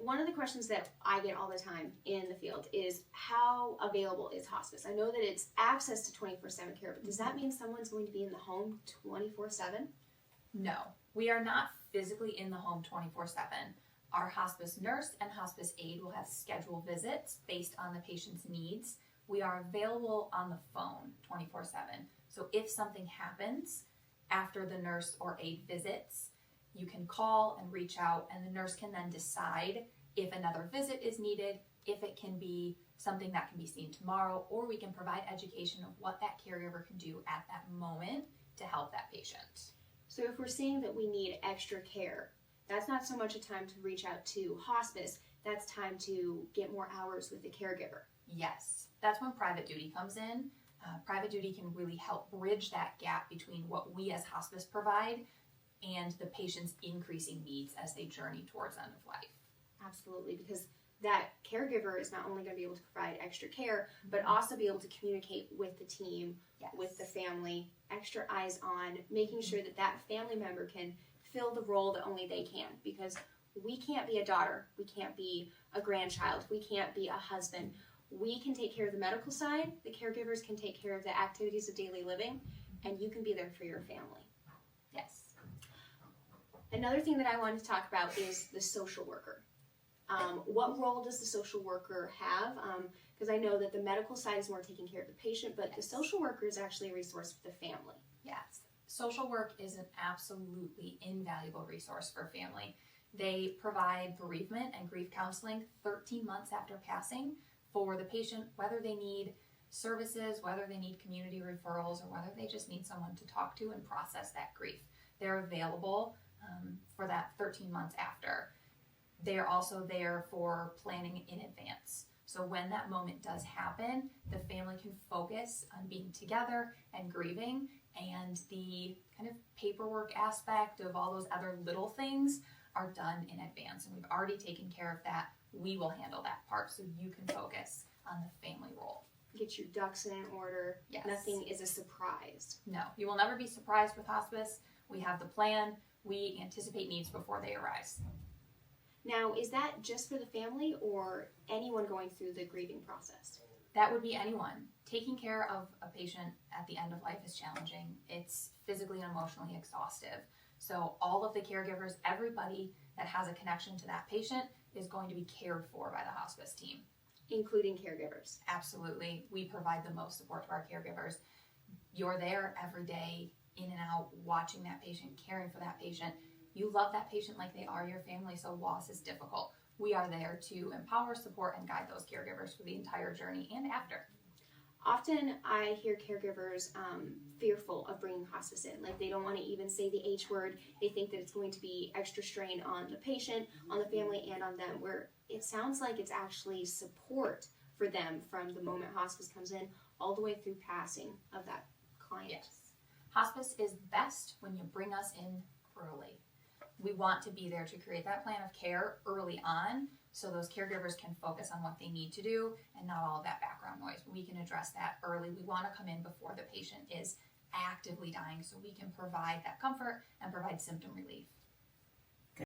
one of the questions that I get all the time in the field is how available is hospice? I know that it's access to 24/7 care, but does that mean someone's going to be in the home 24/7? No, we are not physically in the home 24/7. Our hospice nurse and hospice aide will have scheduled visits based on the patient's needs. We are available on the phone 24/7. So if something happens after the nurse or aide visits, you can call and reach out, and the nurse can then decide if another visit is needed, if it can be something that can be seen tomorrow, or we can provide education of what that caregiver can do at that moment to help that patient. So if we're seeing that we need extra care, that's not so much a time to reach out to hospice, that's time to get more hours with the caregiver. Yes, that's when private duty comes in. Private duty can really help bridge that gap between what we as hospice provide and the patient's increasing needs as they journey towards end of life. Absolutely, because that caregiver is not only going to be able to provide extra care, but also be able to communicate with the team, Yes. with the family, extra eyes on, making sure that that family member can fill the role that only they can. Because we can't be a daughter, we can't be a grandchild, we can't be a husband. We can take care of the medical side, the caregivers can take care of the activities of daily living, and you can be there for your family. Yes. Another thing that I wanted to talk about is the social worker. What role does the social worker have? Because I know that the medical side is more taking care of the patient, but the social worker is actually a resource for the family. Yes. Social work is an absolutely invaluable resource for family. They provide bereavement and grief counseling 13 months after passing for the patient, whether they need services, whether they need community referrals, or whether they just need someone to talk to and process that grief. They're available for that 13 months after. They're also there for planning in advance. So when that moment does happen, the family can focus on being together and grieving, and the kind of paperwork aspect of all those other little things are done in advance. And we've already taken care of that. We will handle that part so you can focus on the family role. Get your ducks in order. Yes. Nothing is a surprise. No, you will never be surprised with hospice. We have the plan. We anticipate needs before they arise. Now, is that just for the family or anyone going through the grieving process? That would be anyone. Taking care of a patient at the end of life is challenging. It's physically and emotionally exhaustive. So all of the caregivers, everybody that has a connection to that patient is going to be cared for by the hospice team. Including caregivers. Absolutely. We provide the most support to our caregivers. You're there every day, in and out, watching that patient, caring for that patient. You love that patient like they are your family, so loss is difficult. We are there to empower, support, and guide those caregivers for the entire journey and after. Often I hear caregivers fearful of bringing hospice in. Like they don't want to even say the H word. They think that it's going to be extra strain on the patient, on the family, and on them, where it sounds like it's actually support for them from the moment hospice comes in all the way through passing of that client. Yes. Hospice is best when you bring us in early. We want to be there to create that plan of care early on so those caregivers can focus on what they need to do and not all of that background noise. We can address that early. We want to come in before the patient is actively dying so we can provide that comfort and provide symptom relief.